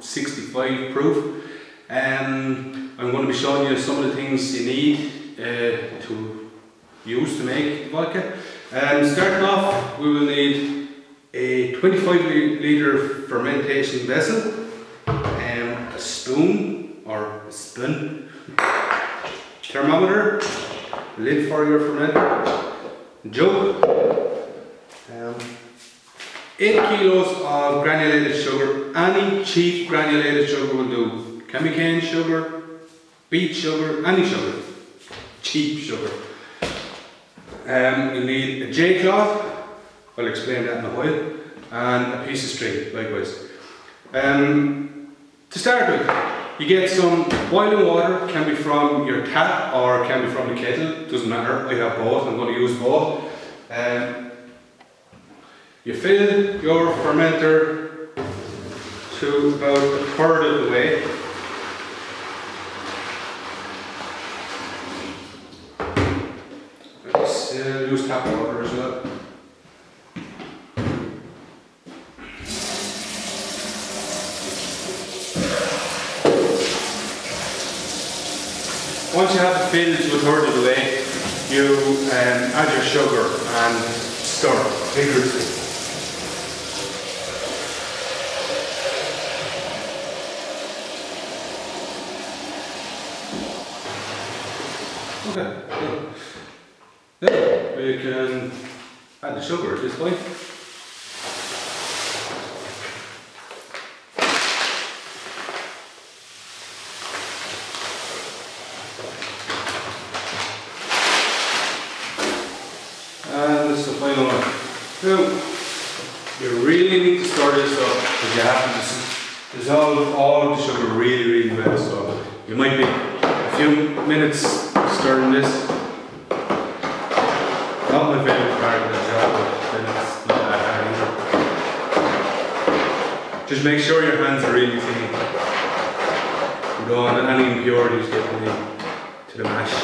65 proof. I'm going to be showing you some of the things you need to use to make the vodka. Starting off, we will need a 25 litre fermentation vessel, a spoon or a spoon, thermometer, lid for your fermenter, jug, 8 kilos of granulated sugar. Any cheap granulated sugar will do. Can be cane sugar, beet sugar, any sugar, cheap sugar. You'll need a J cloth, I'll explain that in a while, and a piece of string, likewise. To start with, you get some boiling water, can be from your tap or can be from the kettle, doesn't matter, I have both, I'm going to use both. You fill your fermenter to about a third of the way. Use tap water as well. Once you have it filled to a third of the way, you add your sugar and stir vigorously. Okay. Then we can add the sugar at this point. And this is the final one. Now, you really need to stir this up because you have to dissolve all of the sugar really well. So you might be a few minutes stirring this. Not my favourite part of the job, but then it's not that hard either. Just make sure your hands are really clean. You don't want any impurities getting into the mash.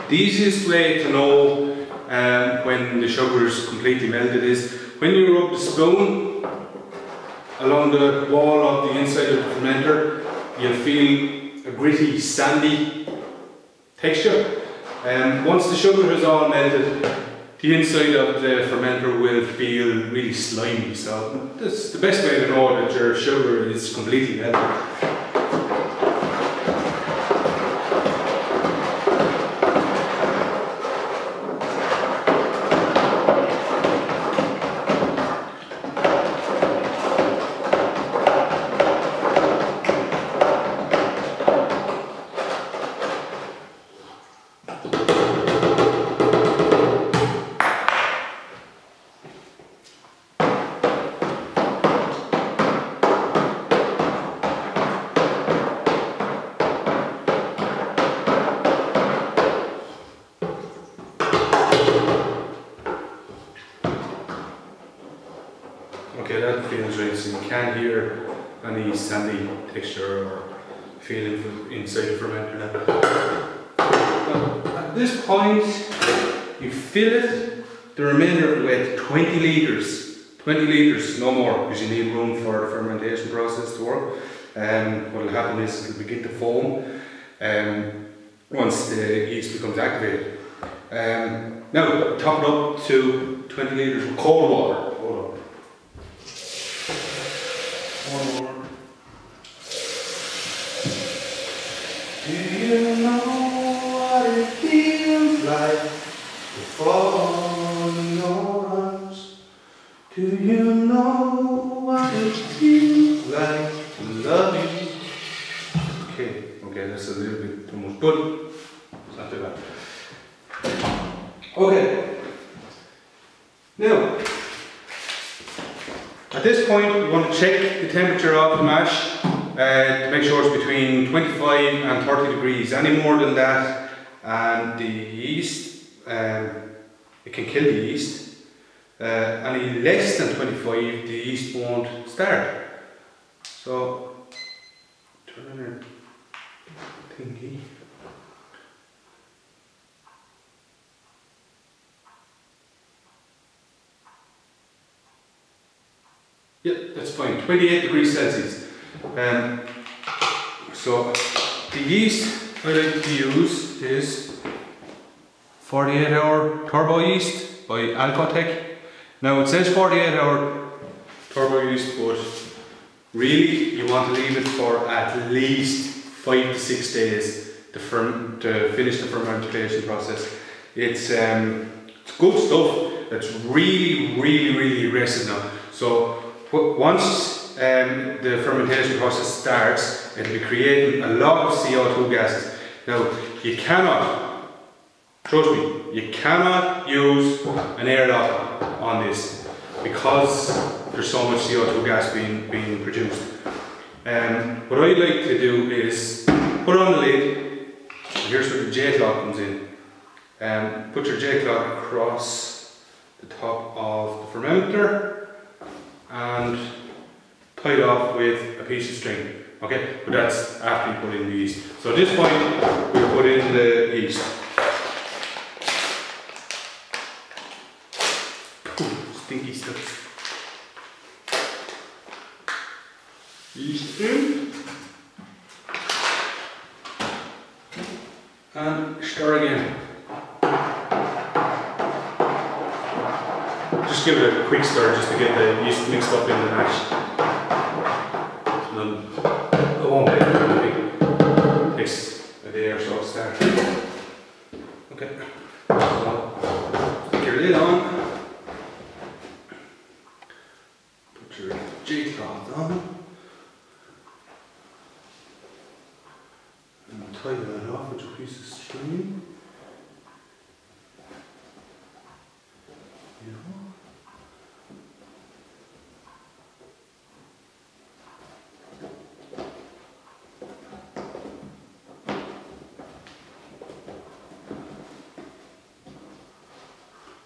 The easiest way to know when the sugar is completely melted is when you rub the spoon along the wall of the inside of the fermenter, you'll feel a gritty, sandy texture. Once the sugar has all melted, the inside of the fermenter will feel really slimy. So that's the best way to know that your sugar is completely melted. Okay, that feels right, so you can't hear any sandy texture or feeling from inside the fermenter now. At this point, you fill it the remainder of the way to 20 litres. 20 litres, no more, because you need room for the fermentation process to work. What will happen is it will begin to foam once the yeast becomes activated. Now, top it up to 20 litres of cold water. Hold on. One more. Do you know what it feels like to fall in your arms? Do you know what it feels like to love you? Okay, that's a little bit too much, but it's not too bad. Okay. Now, at this point, we want to check the temperature of the mash to make sure it's between 25 and 30 degrees. Any more than that, and the yeast, it can kill the yeast. Any less than 25, the yeast won't start. So, turn on your thingy. Yeah, that's fine. 28 degrees Celsius. So the yeast I like to use is 48-hour turbo yeast by Alcotech. Now it says 48-hour turbo yeast, but really you want to leave it for at least 5 to 6 days to finish the fermentation process. It's good stuff. It's really aggressive now. So once the fermentation process starts, it'll be creating a lot of CO2 gases. Now you cannot, trust me, you cannot use an airlock on this because there's so much CO2 gas being produced. What I like to do is put on the lid. Here's where the J-cloth comes in. Put your J-cloth across the top of the fermenter and tie it off with a piece of string. Okay, but that's after you put in the yeast. So at this point, we'll put in the yeast. Stinky stuff. Yeast in. And stir again. Just give it a quick stir just to get the yeast mixed up in the mash. And then it won't make anything. It takes a day or so to start. Okay. So stick your lid on. Put your J-cloth on. And tie that off with a piece of string.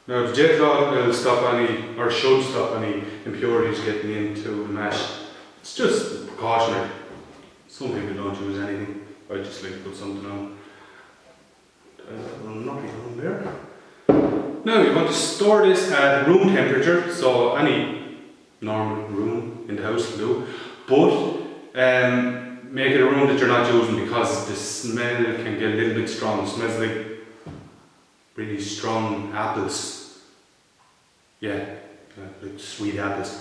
Now the J-cloth will stop any, or should stop any impurities getting into the mash. It's just precautionary. Some people don't use anything. I just like to put something on. Nothing on there. Now you want to store this at room temperature, so any normal room in the house will do. But make it a room that you're not using because the smell can get a little bit strong. It smells like really strong apples. Yeah, like sweet apples.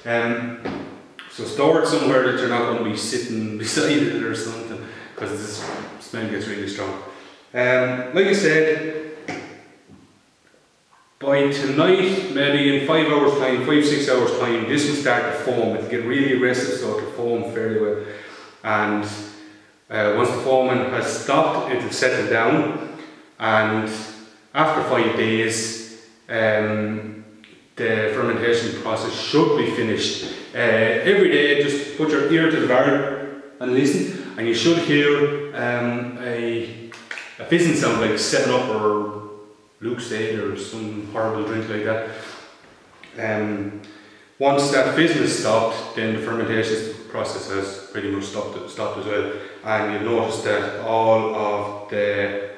So store it somewhere that you're not going to be sitting beside it or something, because this smell gets really strong. Like I said, by tonight, maybe in 5 hours time, 5-6 hours time, this will start to foam. It'll get really aggressive, so it'll foam fairly well. And once the foaming has stopped, it'll settle down. And after 5 days, the fermentation process should be finished. Every day, just put your ear to the barrel and listen, and you should hear a fizzing sound like 7-Up or Lucozade or some horrible drink like that. Once that fizzing is stopped, then the fermentation process has pretty much stopped as well, and you'll notice that all of the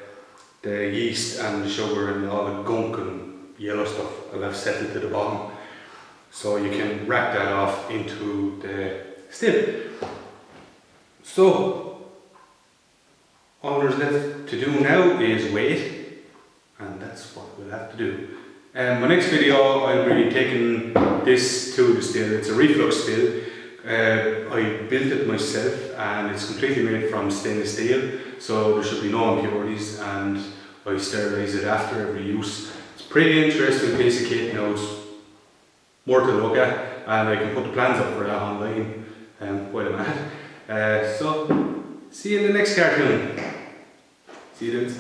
yeast and the sugar and all the gunk and yellow stuff will have settled to the bottom, so you can rack that off into the still. So all there's left to do now is wait, and that's what we'll have to do. My next video I'll be taking this to the still. It's a reflux still. I built it myself and it's completely made from stainless steel, so there should be no impurities, and I sterilise it after every use. It's a pretty interesting piece of kit. Now it's more to look at, and I can put the plans up for that online while I'm at it. So see you in the next cartoon. See you dudes.